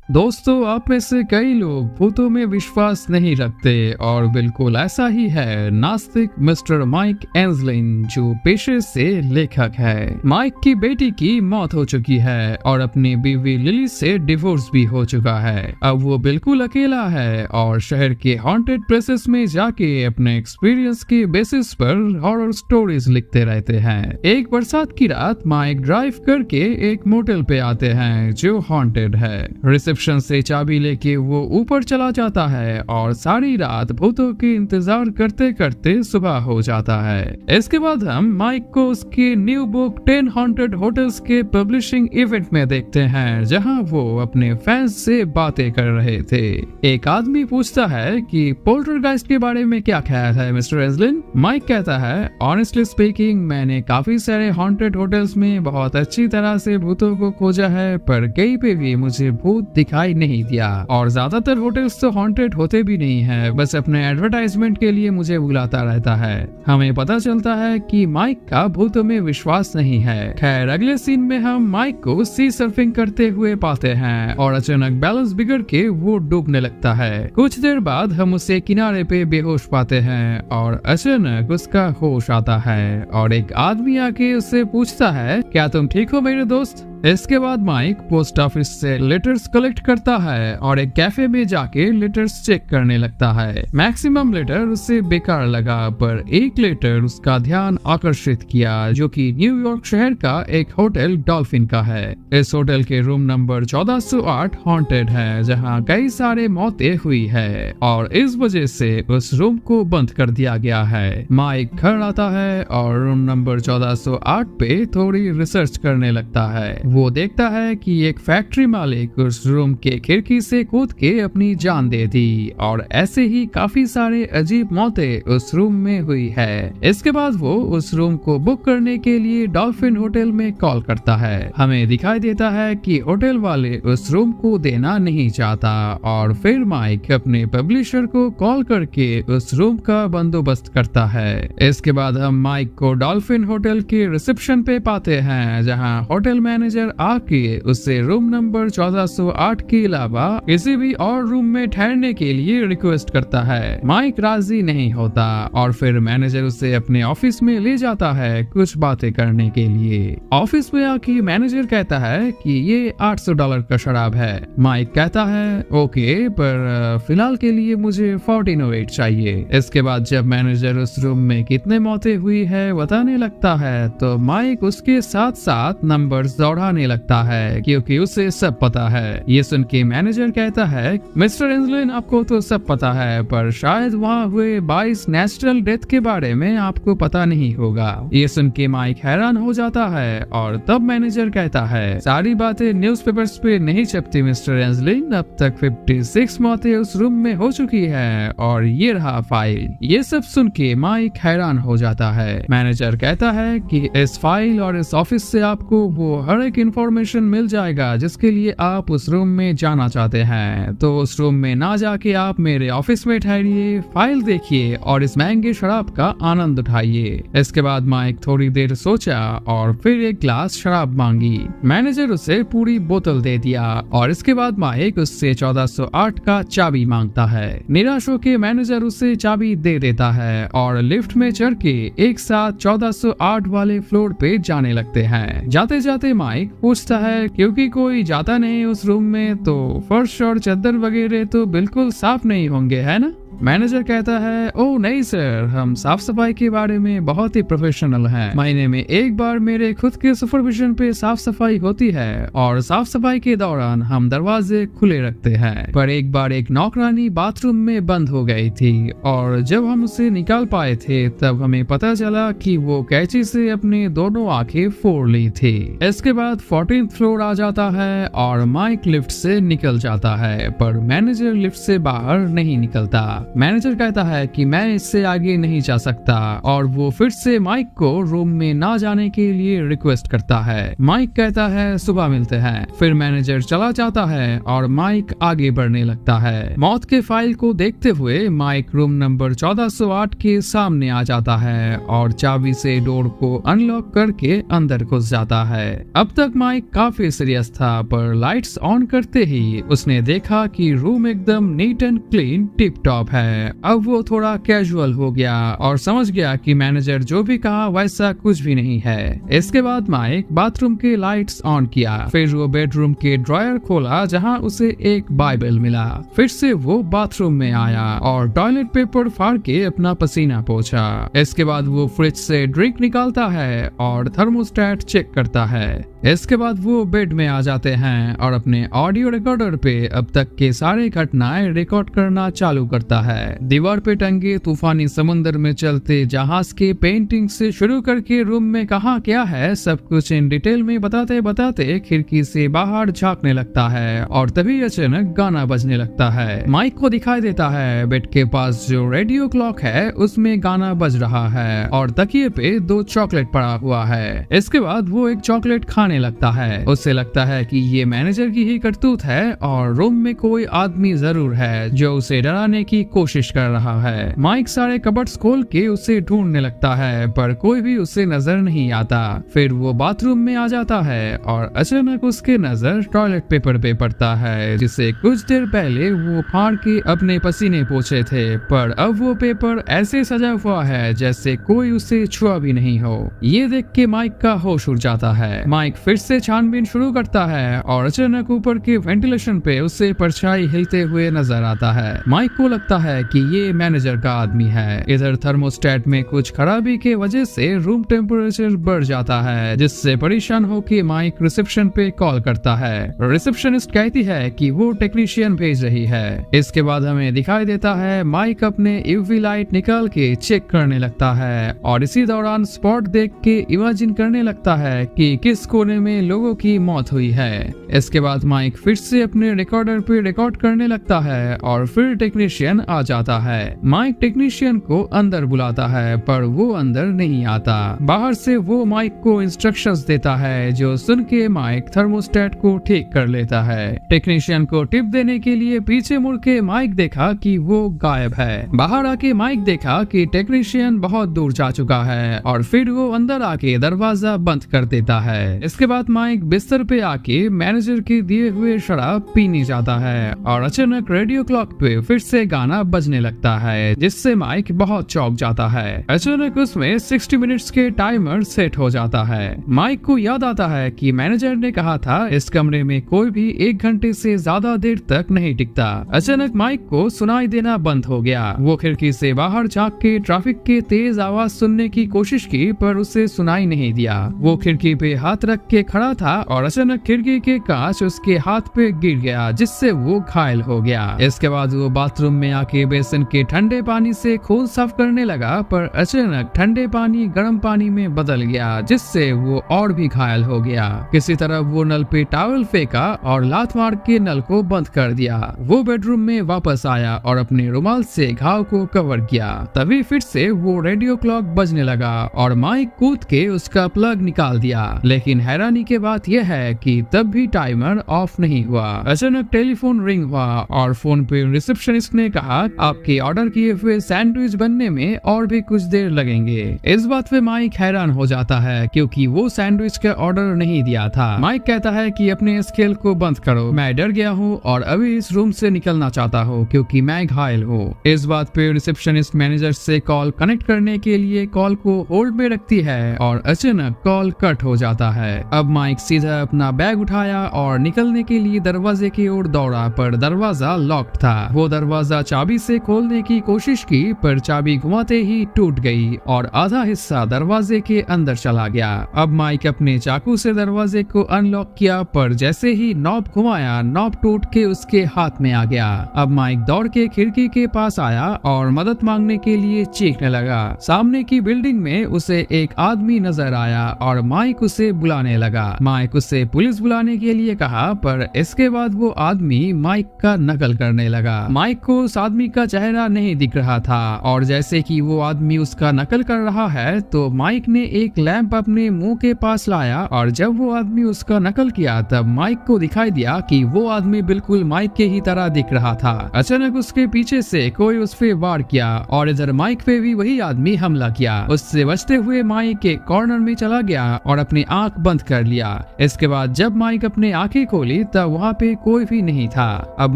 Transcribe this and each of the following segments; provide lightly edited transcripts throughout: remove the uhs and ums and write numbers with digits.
दोस्तों, आप में से कई लोग भूतों में विश्वास नहीं रखते और बिल्कुल ऐसा ही है नास्तिक मिस्टर माइक एंजलिन, जो पेशे से लेखक है। माइक की बेटी की मौत हो चुकी है और अपनी बीवी लिली से डिवोर्स भी हो चुका है। अब वो बिल्कुल अकेला है और शहर के हॉन्टेड प्लेसेस में जाके अपने एक्सपीरियंस के बेसिस पर हॉरर स्टोरीज लिखते रहते हैं। एक बरसात की रात माइक ड्राइव करके एक मोटेल पे आते हैं जो हॉन्टेड है। रिसेप्शन से चाबी लेके वो ऊपर चला जाता है और सारी रात भूतों के इंतजार करते करते सुबह हो जाता है। इसके बाद हम माइक को उसके न्यू बुक 10 हॉन्टेड होटल्स के पब्लिशिंग इवेंट में देखते हैं, जहां वो अपने फैंस से बातें कर रहे थे। एक आदमी पूछता है कि पोल्टरगाइस्ट के बारे में क्या ख्याल है मिस्टर एंजलिन। माइक कहता है, ऑनेस्टली स्पीकिंग, मैंने काफी सारे हॉन्टेड होटल्स में बहुत अच्छी तरह से भूतों को खोजा है, पर कहीं पे भी मुझे भूत दिखाई नहीं दिया और ज्यादातर होटल्स तो हॉन्टेड होते भी नहीं है, बस अपने एडवर्टाइजमेंट के लिए मुझे बुलाता रहता है। हमें पता चलता है कि माइक का भूतों में विश्वास नहीं है। खैर, अगले सीन में हम माइक को सी सर्फिंग करते हुए पाते हैं और अचानक बैलेंस बिगड़ के वो डूबने लगता है। कुछ देर बाद हम उसे किनारे पे बेहोश पाते हैं और अचानक उसका होश आता है और एक आदमी आके उससे पूछता है, क्या तुम ठीक हो मेरे दोस्त। इसके बाद माइक पोस्ट ऑफिस से लेटर्स कलेक्ट करता है और एक कैफे में जाके लेटर्स चेक करने लगता है। मैक्सिमम लेटर उसे बेकार लगा, पर एक लेटर उसका ध्यान आकर्षित किया, जो कि न्यूयॉर्क शहर का एक होटल डॉल्फिन का है। इस होटल के रूम नंबर 1408 हॉन्टेड है, जहां कई सारे मौतें हुई है और इस वजह से उस रूम को बंद कर दिया गया है। माइक घर आता है और रूम नंबर 1408 पे थोड़ी रिसर्च करने लगता है। वो देखता है कि एक फैक्ट्री मालिक उस रूम के खिड़की से कूद के अपनी जान दे दी और ऐसे ही काफी सारे अजीब मौतें उस रूम में हुई है। इसके बाद वो उस रूम को बुक करने के लिए डॉल्फिन होटल में कॉल करता है। हमें दिखाई देता है कि होटल वाले उस रूम को देना नहीं चाहता और फिर माइक अपने पब्लिशर को कॉल करके उस रूम का बंदोबस्त करता है। इसके बाद हम माइक को डॉल्फिन होटल के रिसेप्शन पे पाते हैं, जहाँ होटल मैनेजर आके उससे रूम नंबर 1408 के अलावा किसी भी और रूम में ठहरने के लिए रिक्वेस्ट करता है। माइक राजी नहीं होता और फिर मैनेजर उसे अपने ऑफिस में ले जाता है कुछ बातें करने के लिए। ऑफिस में आके मैनेजर कहता है कि ये $800 का शराब है। माइक कहता है, ओके, पर फिलहाल के लिए मुझे 1408 चाहिए। इसके बाद जब मैनेजर उस रूम में कितने मौतें हुई है बताने लगता है, तो माइक उसके साथ साथ नंबर दौड़ाने लगता है क्योंकि उसे सब पता है। ये सुन के मैनेजर कहता है, मिस्टर एंजलिन, आपको तो सब पता है, पर शायद वहाँ हुए 22 नेचुरल डेथ के बारे में आपको पता नहीं होगा। ये सुन के माइक हैरान हो जाता है और तब मैनेजर कहता है, सारी बातें न्यूज़पेपर्स पे नहीं छपती मिस्टर एंजलिन, अब तक 56 मौतें उस रूम में हो चुकी है और ये रहा फाइल। ये सब सुन के माइक हैरान हो जाता है। मैनेजर कहता है कि इस फाइल और इस ऑफिस से आपको वो हर एक इंफॉर्मेशन मिल जाएगा जिसके लिए आप उस रूम में जाना चाहते हैं। तो उस रूम में ना जाके आप मेरे ऑफिस में ठहरिए, फाइल देखिए और इस महंगे शराब का आनंद उठाइए। इसके बाद माइक थोड़ी देर सोचा और फिर एक ग्लास शराब मांगी। मैनेजर उसे पूरी बोतल दे दिया और इसके बाद माइक उससे 1408 का चाबी मांगता है। निराश होकर मैनेजर उसे चाबी दे देता है और लिफ्ट में चढ़ के एक साथ 1408 वाले फ्लोर पे जाने लगते हैं। जाते जाते माइक पूछता है, क्योंकि कोई जाता नहीं उस रूम में तो फर्श और चादर वगैरह तो बिल्कुल साफ नहीं होंगे, है ना। मैनेजर कहता है, ओह नहीं सर, हम साफ सफाई के बारे में बहुत ही प्रोफेशनल हैं। महीने में एक बार मेरे खुद के सुपरविजन पे साफ सफाई होती है और साफ सफाई के दौरान हम दरवाजे खुले रखते हैं। पर एक बार एक नौकरानी बाथरूम में बंद हो गई थी और जब हम उसे निकाल पाए थे तब हमें पता चला कि वो कैंची से अपनी दोनों आंखें फोड़ ली थी। इसके बाद 14th फ्लोर आ जाता है और माइक लिफ्ट से निकल जाता है, पर मैनेजर लिफ्ट से बाहर नहीं निकलता। मैनेजर कहता है कि मैं इससे आगे नहीं जा सकता और वो फिर से माइक को रूम में ना जाने के लिए रिक्वेस्ट करता है। माइक कहता है सुबह मिलते हैं। फिर मैनेजर चला जाता है और माइक आगे बढ़ने लगता है। मौत के फाइल को देखते हुए माइक रूम नंबर 1408 के सामने आ जाता है और चाबी से डोर को अनलॉक करके अंदर घुस जाता है। अब तक माइक काफी सीरियस था, पर लाइट्स ऑन करते ही उसने देखा कि रूम एकदम neat and clean tip top है। अब वो थोड़ा कैजुअल हो गया और समझ गया कि मैनेजर जो भी कहा वैसा कुछ भी नहीं है। इसके बाद माइक बाथरूम के लाइट्स ऑन किया। फिर वो बेडरूम के ड्रॉयर खोला जहां उसे एक बाइबल मिला। फिर से वो बाथरूम में आया और टॉयलेट पेपर फाड़ के अपना पसीना पोंछा। इसके बाद वो फ्रिज से ड्रिंक निकालता है और थर्मोस्टेट चेक करता है। इसके बाद वो बेड में आ जाते हैं और अपने ऑडियो रिकॉर्डर पे अब तक के सारे घटनाएं रिकॉर्ड करना चालू करता है। दीवार पे टंगे तूफानी समुद्र में चलते जहाज के पेंटिंग से शुरू करके रूम में कहाँ क्या है सब कुछ इन डिटेल में बताते बताते खिड़की से बाहर झांकने लगता है और तभी अचानक गाना बजने लगता है। माइक को दिखाई देता है बेड के पास जो रेडियो क्लॉक है उसमें गाना बज रहा है और तकिए पे 2 चॉकलेट पड़ा हुआ है। इसके बाद वो एक चॉकलेट खाने लगता है। उससे लगता है कि ये मैनेजर की ही करतूत है और रूम में कोई आदमी जरूर है जो उसे डराने की कोशिश कर रहा है। माइक सारे कबर्ड्स खोल के उसे ढूंढने लगता है पर कोई भी उसे नजर नहीं आता। फिर वो बाथरूम में आ जाता है और अचानक उसके नजर टॉयलेट पेपर पे पड़ता है जिसे कुछ देर पहले वो फाड़ के अपने पसीने पोंछे थे, पर अब वो पेपर ऐसे सजा हुआ है जैसे कोई उसे छुआ भी नहीं हो। ये देख के माइक का होश उड़ जाता है। माइक फिर से छानबीन शुरू करता है और अचानक ऊपर के वेंटिलेशन पे उसे परछाई हिलते हुए नजर आता है। माइक को लगता है कि ये मैनेजर का आदमी है। इधर थर्मोस्टेट में कुछ खराबी के वजह से रूम टेम्परेचर बढ़ जाता है जिससे परेशान होकर माइक रिसेप्शन पे कॉल करता है। रिसेप्शनिस्ट कहती है कि वो टेक्नीशियन भेज रही है। इसके बाद हमें दिखाई देता है माइक अपने यूवी लाइट निकाल के चेक करने लगता है और इसी दौरान स्पॉट देख के इमेजिन करने लगता है कि किस कोने में लोगों की मौत हुई है। इसके बाद माइक फिर से अपने रिकॉर्डर पे रिकॉर्ड करने लगता है और फिर टेक्नीशियन आ जाता है। माइक टेक्नीशियन को अंदर बुलाता है पर वो अंदर नहीं आता। बाहर से वो माइक को इंस्ट्रक्शंस देता है जो सुन के माइक थर्मोस्टेट को ठीक कर लेता है। टेक्नीशियन को टिप देने के लिए पीछे मुड़ के माइक देखा कि वो गायब है। बाहर आके माइक देखा कि टेक्नीशियन बहुत दूर जा चुका है और फिर वो अंदर आके दरवाजा बंद कर देता है। इसके बाद माइक बिस्तर पे आके मैनेजर के दिए हुए शराब पीने जाता है और अचानक रेडियो क्लॉक पे फिर से गाना बजने लगता है जिससे माइक बहुत चौंक जाता है। अचानक उसमें 60 मिनट्स के टाइमर सेट हो जाता है। माइक को याद आता है कि मैनेजर ने कहा था इस कमरे में कोई भी 1 घंटे से ज्यादा देर तक नहीं टिकता। अचानक माइक को सुनाई देना बंद हो गया। वो खिड़की से बाहर झांक के ट्रैफिक के तेज आवाज सुनने की कोशिश की पर उसे सुनाई नहीं दिया। वो खिड़की पे हाथ रख के खड़ा था और अचानक खिड़की के कांच उसके हाथ पे गिर गया जिससे वो घायल हो गया। इसके बाद वो बाथरूम में आके बेसिन के ठंडे पानी से खून साफ करने लगा पर अचानक ठंडे पानी गर्म पानी में बदल गया जिससे वो और भी घायल हो गया। किसी तरह वो नल पे टॉवल फेंका और लात मार के नल को बंद कर दिया। वो बेडरूम में वापस आया और अपने रुमाल से घाव को कवर किया। तभी फिर से वो रेडियो क्लॉक बजने लगा और माइक कूद के उसका प्लग निकाल दिया। लेकिन हैरानी की बात यह है कि तब भी टाइमर ऑफ नहीं हुआ। अचानक टेलीफोन रिंग हुआ और फोन पे रिसेप्शनिस्ट ने कहा आपके ऑर्डर किए हुए सैंडविच बनने में और भी कुछ देर लगेंगे। इस बात पे माइक हैरान हो जाता है क्योंकि वो सैंडविच का ऑर्डर नहीं दिया था। माइक कहता है कि अपने इस खेल को बंद करो, मैं डर गया हूँ और अभी इस रूम से निकलना चाहता हूँ क्योंकि मैं घायल हूँ। इस बात पे रिसेप्शनिस्ट मैनेजर से कॉल कनेक्ट करने के लिए कॉल को होल्ड में रखती है और अचानक कॉल कट हो जाता है। अब माइक सीधा अपना बैग उठाया और निकलने के लिए दरवाजे की ओर दौड़ा पर दरवाजा लॉक्ड था। वो दरवाजा चाबी से खोलने की कोशिश की पर चाबी घुमाते ही टूट गई और आधा हिस्सा दरवाजे के अंदर चला गया। अब माइक अपने चाकू से दरवाजे को अनलॉक किया पर जैसे ही नॉब घुमाया नॉब टूट के उसके हाथ में आ गया। अब माइक दौड़ के खिड़की के पास आया और मदद मांगने के लिए चीखने लगा। सामने की बिल्डिंग में उसे एक आदमी नजर आया और माइक उसे बुलाने लगा। माइक उसे पुलिस बुलाने के लिए कहा पर इसके बाद वो आदमी माइक का नकल करने लगा। माइक को आदमी का चेहरा नहीं दिख रहा था और जैसे कि वो आदमी उसका नकल कर रहा है तो माइक ने एक लैंप अपने मुंह के पास लाया और जब वो आदमी उसका नकल किया तब माइक को दिखाई दिया कि वो आदमी बिल्कुल माइक के ही तरह दिख रहा था। अचानक उसके पीछे से कोई उस पे वार किया और इधर माइक पे भी वही आदमी हमला किया। उससे बचते हुए माइक एक कॉर्नर में चला गया और अपनी आंख बंद कर लिया। इसके बाद जब माइक अपनी आंखें खोली तब वहाँ पे कोई भी नहीं था। अब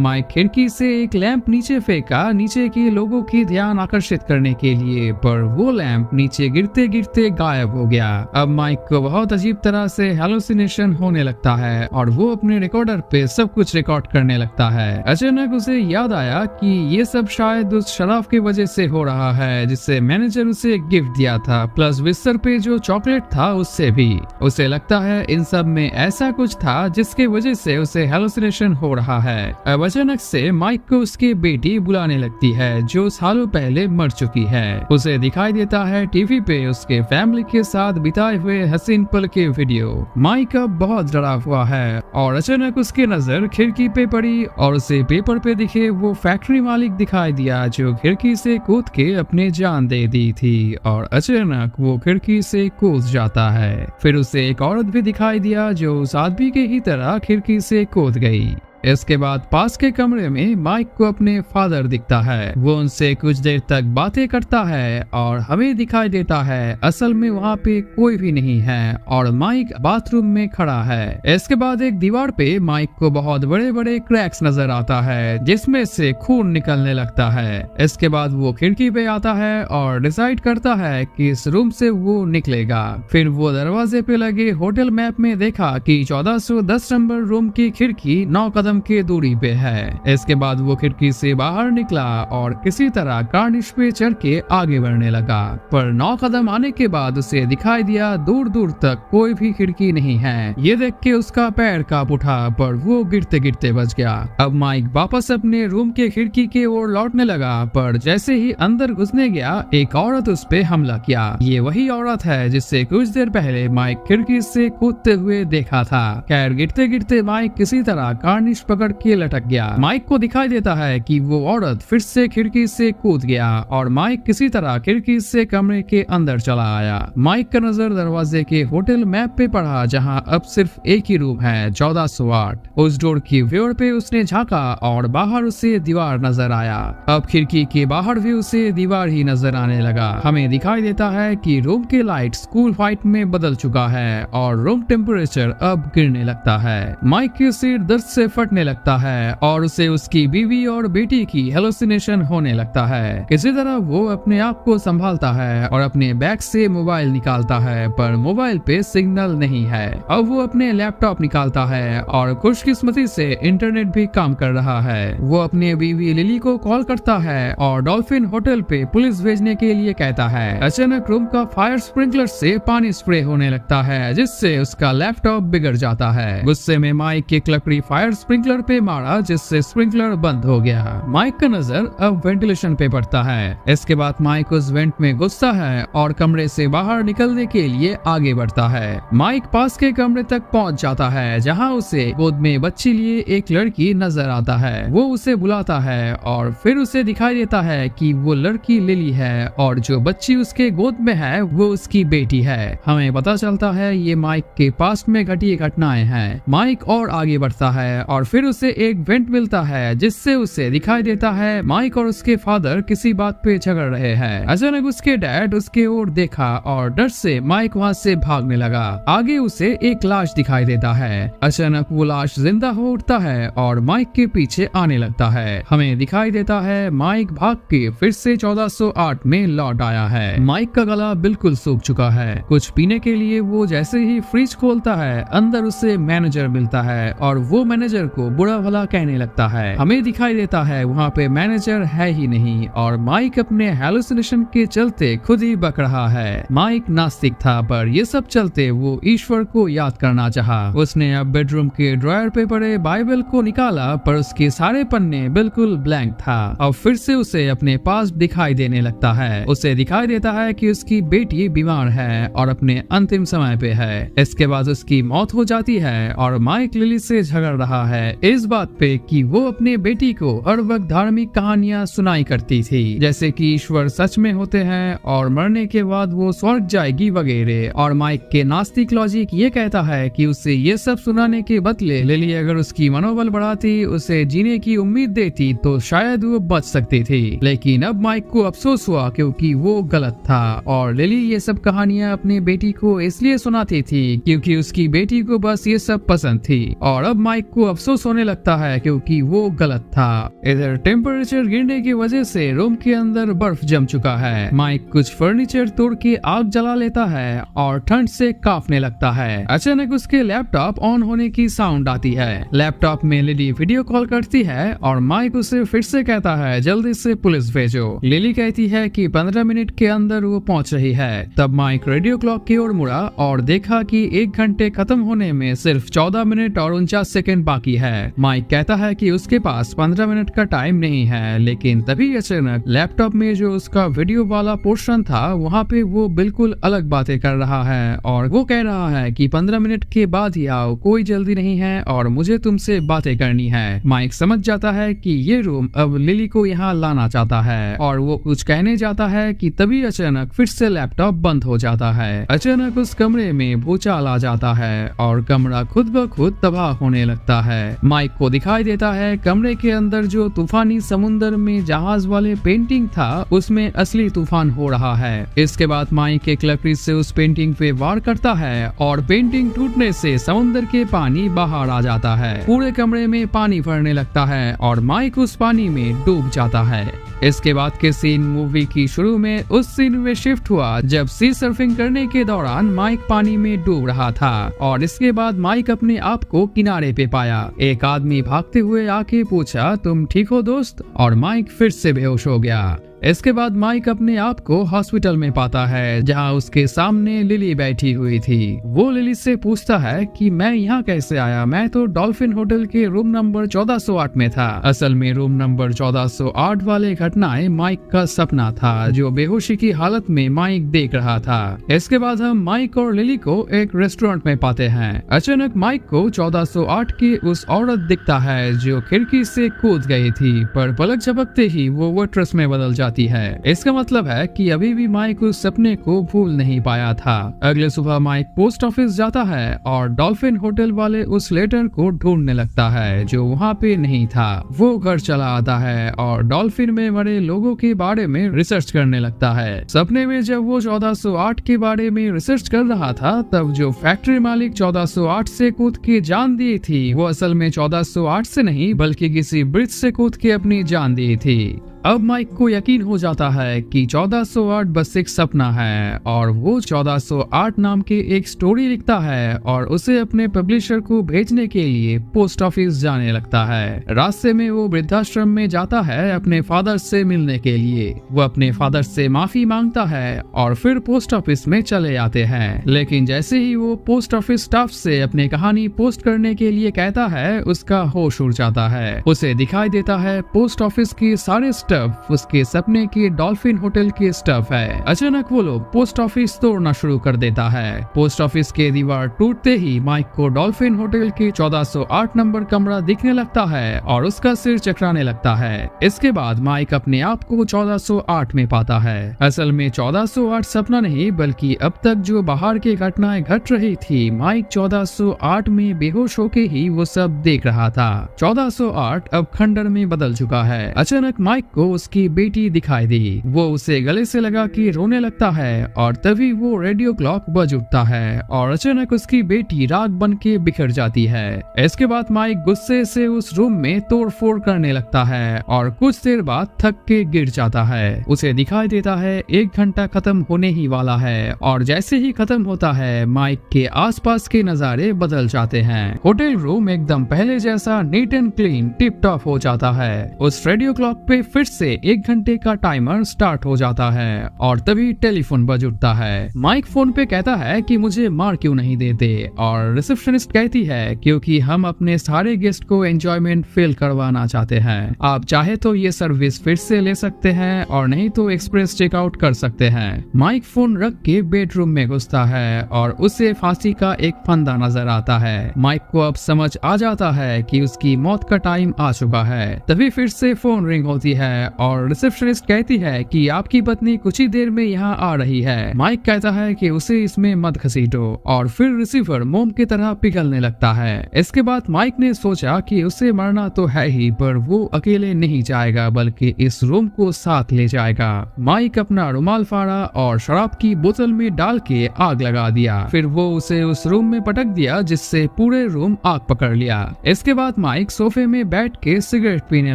माइक खिड़की से एक लैंप नीचे फेंका नीचे के लोगों की ध्यान आकर्षित करने के लिए, पर वो लैंप नीचे गिरते गिरते गायब हो गया। अब माइक को बहुत अजीब तरह से हेलुसिनेशन होने लगता है और वो अपने रिकॉर्डर पे सब कुछ रिकॉर्ड करने लगता है। अचानक उसे याद आया कि ये सब शायद उस शराब की वजह से हो रहा है जिससे मैनेजर उसे गिफ्ट दिया था, प्लस बिस्तर पे जो चॉकलेट था उससे भी। उसे लगता है इन सब में ऐसा कुछ था जिसके वजह से उसे हेलुसिनेशन हो रहा है। अब अचानक से माइक को उसकी बेटी बुलाने लगती है जो सालों पहले मर चुकी है। उसे दिखाई देता है टीवी पे उसके फैमिली के साथ बिताए हुए हसीन पल के वीडियो। माइक अब बहुत डरा हुआ है और अचानक उसकी नजर खिड़की पे पड़ी और उसे पेपर पे दिखे वो फैक्ट्री मालिक दिखाई दिया जो खिड़की से कूद के अपने जान दे दी थी और अचानक वो खिड़की से कूद जाता है। फिर उसे एक औरत भी दिखाई दिया जो उस आदमी के ही तरह खिड़की से कूद गई। इसके बाद पास के कमरे में माइक को अपने फादर दिखता है। वो उनसे कुछ देर तक बातें करता है और हमें दिखाई देता है असल में वहाँ पे कोई भी नहीं है और माइक बाथरूम में खड़ा है। इसके बाद एक दीवार पे माइक को बहुत बड़े बड़े क्रैक्स नजर आता है जिसमें से खून निकलने लगता है। इसके बाद वो खिड़की पे आता है और डिसाइड करता है कि इस रूम से वो निकलेगा। फिर वो दरवाजे पे लगे होटल मैप में देखा कि 1410 नंबर रूम की खिड़की 9 कदम के दूरी पे है। इसके बाद वो खिड़की से बाहर निकला और किसी तरह कार्निश पे चढ़ के आगे बढ़ने लगा, पर 9 कदम आने के बाद उसे दिखाई दिया दूर दूर तक कोई भी खिड़की नहीं है। ये देख के उसका पैर कांप उठा पर वो गिरते गिरते बच गया। अब माइक वापस अपने रूम के खिड़की के ओर लौटने लगा, पर जैसे ही अंदर घुसने गया एक औरत उस पे हमला किया। ये वही औरत है जिससे कुछ देर पहले माइक खिड़की से कूदते हुए देखा था। खैर गिरते गिरते माइक किसी तरह कार्निश पकड़ के लटक गया। माइक को दिखाई देता है कि वो औरत फिर से खिड़की से कूद गया और माइक किसी तरह खिड़की से कमरे के अंदर चला आया। माइक का नजर दरवाजे के होटल मैप पे पड़ा जहां अब सिर्फ एक ही रूम है 1408। उस डोर की व्यूअर पे उसने झांका और बाहर उसे दीवार नजर आया। अब खिड़की के बाहर भी उसे दीवार ही नजर आने लगा। हमें दिखाई देता है कि रूम के लाइट स्कूल व्हाइट में बदल चुका है और रूम टेम्परेचर अब गिरने लगता है। माइक के सिर दर्द से फटने लगता है और उसे उसकी बीवी और बेटी की हेलुसिनेशन होने लगता है। किसी तरह वो अपने आप को संभालता है और अपने बैग से मोबाइल निकालता है, पर मोबाइल पे सिग्नल नहीं है। अब वो अपने लैपटॉप निकालता है और खुशकिस्मती से इंटरनेट भी काम कर रहा है। वो अपने बीवी लिली को कॉल करता है और डॉल्फिन होटल पे पुलिस भेजने के लिए कहता है। अचानक रूम का फायर स्प्रिंकलर से पानी स्प्रे होने लगता है जिससे उसका लैपटॉप बिगड़ जाता है। गुस्से में माइक एक लकड़ी फायर स्प्रिंकलर पे मारा जिससे स्प्रिंकलर बंद हो गया। माइक का नजर अब वेंटिलेशन पे पड़ता है। इसके बाद माइक उस वेंट में घुसता है और कमरे से बाहर निकलने के लिए आगे बढ़ता है। माइक पास के कमरे तक पहुंच जाता है जहां उसे गोद में बच्ची लिए एक लड़की नजर आता है। वो उसे बुलाता है और फिर उसे दिखाई देता है कि वो लड़की लिली है और जो बच्ची उसके गोद में है वो उसकी बेटी है। हमें पता चलता है ये माइक के पास में घटी घटनाएं हैं। माइक और आगे बढ़ता है और फिर उसे एक वेंट मिलता है जिससे उसे दिखाई देता है माइक और उसके फादर किसी बात पे झगड़ रहे हैं। अचानक उसके डैड उसके ओर देखा और डर से माइक वहाँ से भागने लगा। आगे उसे एक लाश दिखाई देता है। अचानक वो लाश जिंदा हो उठता है और माइक के पीछे आने लगता है। हमें दिखाई देता है माइक भाग के फिर से 1408 में लौट आया है। माइक का गला बिल्कुल सूख चुका है। कुछ पीने के लिए वो जैसे ही फ्रिज खोलता है अंदर उसे मैनेजर मिलता है और वो मैनेजर को बुरा भला कहने लगता है। हमें दिखाई देता है वहाँ पे मैनेजर है ही नहीं और माइक अपने हेलुसिनेशन के चलते खुद ही बक रहा है। माइक नास्तिक था पर ये सब चलते वो ईश्वर को याद करना चाहा। उसने अब बेडरूम के ड्रॉयर पे पड़े बाइबल को निकाला पर उसके सारे पन्ने बिल्कुल ब्लैंक था। अब फिर से उसे अपने पास दिखाई देने लगता है। उसे दिखाई देता है कि उसकी बेटी बीमार है और अपने अंतिम समय पे है। इसके बाद उसकी मौत हो जाती है और माइक लिली से झगड़ रहा है है इस बात पे कि वो अपने बेटी को हर वक्त धार्मिक कहानियां सुनाई करती थी, जैसे कि ईश्वर सच में होते हैं और मरने के बाद वो स्वर्ग जाएगी वगैरह। और माइक के नास्तिक लॉजिक ये कहता है कि उसे ये सब सुनाने के बदले लिली अगर उसकी मनोबल बढ़ाती, उसे जीने की उम्मीद देती, तो शायद वो बच सकती थी। लेकिन अब माइक को अफसोस हुआ क्योंकि वो गलत था और लिली ये सब कहानियां अपने बेटी को इसलिए सुनाती थी क्योंकि उसकी बेटी को बस ये सब पसंद थी। और अब माइक को अफसोस होने लगता है क्योंकि वो गलत था। इधर टेम्परेचर गिरने की वजह से रूम के अंदर बर्फ जम चुका है। माइक कुछ फर्नीचर तोड़ के आग जला लेता है और ठंड से कांपने लगता है। अचानक उसके लैपटॉप ऑन होने की साउंड आती है। लैपटॉप में लिली वीडियो कॉल करती है और माइक उसे फिर से कहता है जल्दी से पुलिस भेजो। लिली कहती है कि 15 मिनट के अंदर वो पहुंच रही है। तब माइक रेडियो क्लॉक की ओर मुड़ा और देखा कि 1 घंटे खत्म होने में सिर्फ 14 मिनट और 49 सेकंड बाकी है। माइक कहता है कि उसके पास 15 मिनट का टाइम नहीं है, लेकिन तभी अचानक लैपटॉप में जो उसका वीडियो वाला पोर्शन था वहाँ पे वो बिल्कुल अलग बातें कर रहा है और वो कह रहा है कि 15 मिनट के बाद ही आओ, कोई जल्दी नहीं है और मुझे तुमसे बातें करनी है। माइक समझ जाता है कि ये रूम अब लिली को यहाँ लाना चाहता है और वो कुछ कहने जाता है कि तभी अचानक फिर से लैपटॉप बंद हो जाता है। अचानक उस कमरे में भूचाल आ जाता है और कमरा खुद ब खुद तबाह होने लगता है। माइक को दिखाई देता है कमरे के अंदर जो तूफानी समुद्र में जहाज वाले पेंटिंग था उसमें असली तूफान हो रहा है। इसके बाद माइक एक लकड़ी से उस पेंटिंग पे वार करता है और पेंटिंग टूटने से समुद्र के पानी बाहर आ जाता है। पूरे कमरे में पानी भरने लगता है और माइक उस पानी में डूब जाता है। इसके बाद के सीन मूवी की शुरू में उस सीन में शिफ्ट हुआ जब सी सर्फिंग करने के दौरान माइक पानी में डूब रहा था और इसके बाद माइक अपने आप को किनारे पे पाया। एक आदमी भागते हुए आके पूछा तुम ठीक हो दोस्त, और माइक फिर से बेहोश हो गया। इसके बाद माइक अपने आप को हॉस्पिटल में पाता है जहां उसके सामने लिली बैठी हुई थी। वो लिली से पूछता है कि मैं यहाँ कैसे आया, मैं तो डॉल्फिन होटल के रूम नंबर 1408 में था। असल में रूम नंबर 1408 वाले घटनाएं माइक का सपना था जो बेहोशी की हालत में माइक देख रहा था। इसके बाद हम माइक और लिली को एक रेस्टोरेंट में पाते हैं। अचानक माइक को 1408 की उस औरत दिखता है जो खिड़की से कूद गई थी, पर पलक झपकते ही वो वेट्रेस में बदल जाती है। इसका मतलब है कि अभी भी माइक उस सपने को भूल नहीं पाया था। अगले सुबह माइक पोस्ट ऑफिस जाता है और डॉल्फिन होटल वाले उस लेटर को ढूंढने लगता है जो वहाँ पे नहीं था। वो घर चला आता है और डॉल्फिन में मरे लोगों के बारे में रिसर्च करने लगता है। सपने में जब वो 1408 के बारे में रिसर्च कर रहा था तब जो फैक्ट्री मालिक 1408 से कूद के जान दी थी वो असल में 1408 से नहीं बल्कि किसी ब्रिज से कूद के अपनी जान दी थी। अब माइक को यकीन हो जाता है कि 1408 बस एक सपना है और वो 1408 नाम के एक स्टोरी लिखता है और उसे अपने पब्लिशर को भेजने के लिए पोस्ट ऑफिस जाने लगता है। रास्ते में वो वृद्धाश्रम में जाता है अपने फादर से मिलने के लिए। वो अपने फादर से माफी मांगता है और फिर पोस्ट ऑफिस में चले आते हैं। लेकिन जैसे ही वो पोस्ट ऑफिस स्टाफ से अपनी कहानी पोस्ट करने के लिए कहता है उसका होश उड़ जाता है। उसे दिखाई देता है पोस्ट ऑफिस के सारे स्टफ उसके सपने के डॉल्फिन होटल के स्टफ है। अचानक वो लोग पोस्ट ऑफिस तोड़ना शुरू कर देता है। पोस्ट ऑफिस के दीवार टूटते ही माइक को डॉल्फिन होटल के 1408 नंबर कमरा दिखने लगता है और उसका सिर चकराने लगता है। इसके बाद माइक अपने आप को 1408 में पाता है। असल में 1408 सपना नहीं बल्कि अब तक जो बाहर की घटनाएं घट रही थी, माइक 1408 में बेहोश होके ही वो सब देख रहा था। 1408 अब खंडर में बदल चुका है। अचानक माइक को उसकी बेटी दिखाई दी। वो उसे गले से लगा के रोने लगता है और तभी वो रेडियो क्लॉक बज उठता है और अचानक उसकी बेटी राख बन के बिखर जाती है। इसके बाद माइक गुस्से से उस रूम में तोड़फोड़ करने लगता है और कुछ देर बाद थक के गिर जाता है। उसे दिखाई देता है 1 घंटा खत्म होने ही वाला है और जैसे ही खत्म होता है माइक के आसपास के नजारे बदल जाते हैं। होटल रूम एकदम पहले जैसा neat and clean tip top हो जाता है। उस रेडियो क्लॉक पे फिर से 1 घंटे का टाइमर स्टार्ट हो जाता है और तभी टेलीफोन बज उठता है। माइक फोन पे कहता है कि मुझे मार क्यों नहीं देते और रिसेप्शनिस्ट कहती है क्योंकि हम अपने सारे गेस्ट को एंजॉयमेंट फील करवाना चाहते हैं। आप चाहे तो ये सर्विस फिर से ले सकते हैं और नहीं तो एक्सप्रेस चेकआउट कर सकते हैं। माइक फोन रख के बेडरूम में घुसता है और उसे फांसी का एक फंदा नजर आता है। माइक को अब समझ आ जाता है कि उसकी मौत का टाइम आ चुका है। तभी फिर से फोन रिंग होती है और रिसेप्शनिस्ट कहती है कि आपकी पत्नी कुछ ही देर में यहाँ आ रही है। माइक कहता है कि उसे इसमें मत घसीटो और फिर रिसीवर मोम की तरह पिघलने लगता है। इसके बाद माइक ने सोचा कि उसे मरना तो है ही, पर वो अकेले नहीं जाएगा बल्कि इस रूम को साथ ले जाएगा। माइक अपना रुमाल फाड़ा और शराब की बोतल में डाल के आग लगा दिया। फिर वो उसे उस रूम में पटक दिया जिससे पूरे रूम आग पकड़ लिया। इसके बाद माइक सोफे में बैठ के सिगरेट पीने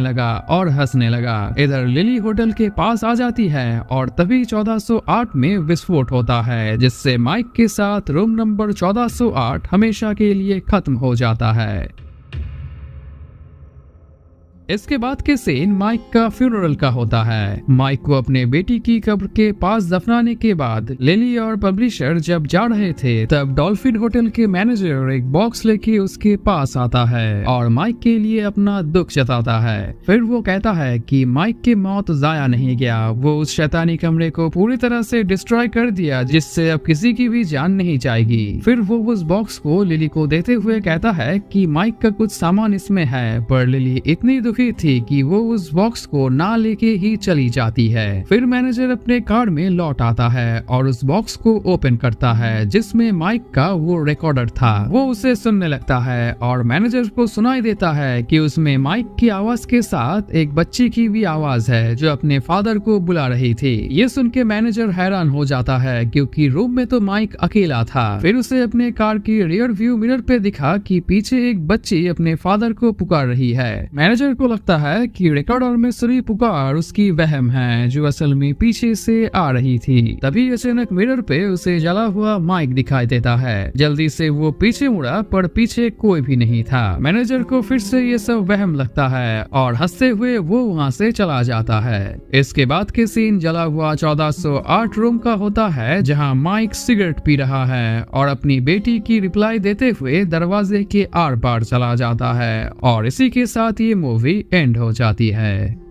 लगा और हंसने लगा। इधर लिली होटल के पास आ जाती है और तभी 1408 में विस्फोट होता है जिससे माइक के साथ रूम नंबर 1408 हमेशा के लिए खत्म हो जाता है। इसके बाद के सीन माइक का फ्यूनरल का होता है। माइक को अपने बेटी की कब्र के पास दफनाने के बाद लिली और पब्लिशर जब जा रहे थे तब डॉल्फिन होटल के मैनेजर एक बॉक्स लेके उसके पास आता है और माइक के लिए अपना दुख जताता है। फिर वो कहता है कि माइक की मौत जाया नहीं गया, वो उस शैतानी कमरे को पूरी तरह से डिस्ट्रॉय कर दिया जिससे अब किसी की भी जान नहीं जाएगी। फिर वो उस बॉक्स को लिली को देते हुए कहता है कि माइक का कुछ सामान इसमें है, पर लिली इतनी थी कि वो उस बॉक्स को ना लेके ही चली जाती है। फिर मैनेजर अपने कार में लौट आता है और उस बॉक्स को ओपन करता है जिसमें माइक का वो रिकॉर्डर था। वो उसे सुनने लगता है और मैनेजर को सुनाई देता है कि उसमें माइक की आवाज के साथ एक बच्ची की भी आवाज है जो अपने फादर को बुला रही थी। ये सुन के मैनेजर हैरान हो जाता है क्योंकि रूम में तो माइक अकेला था। फिर उसे अपने कार की रियर व्यू मिरर पे दिखा कि पीछे एक बच्ची अपने फादर को पुकार रही है। मैनेजर को लगता है कि रिकॉर्डर में सुनी पुकार उसकी वहम है जो असल में पीछे से आ रही थी। तभी अचानक मिरर पे उसे जला हुआ माइक दिखाई देता है। जल्दी से वो पीछे मुड़ा पर पीछे कोई भी नहीं था। मैनेजर को फिर से ये सब वहम लगता है और हंसते हुए वो वहाँ से चला जाता है। इसके बाद के सीन जला हुआ 1408 रूम का होता है जहाँ माइक सिगरेट पी रहा है और अपनी बेटी की रिप्लाई देते हुए दरवाजे के आर पार चला जाता है और इसी के साथ ये मूवी एंड हो जाती है।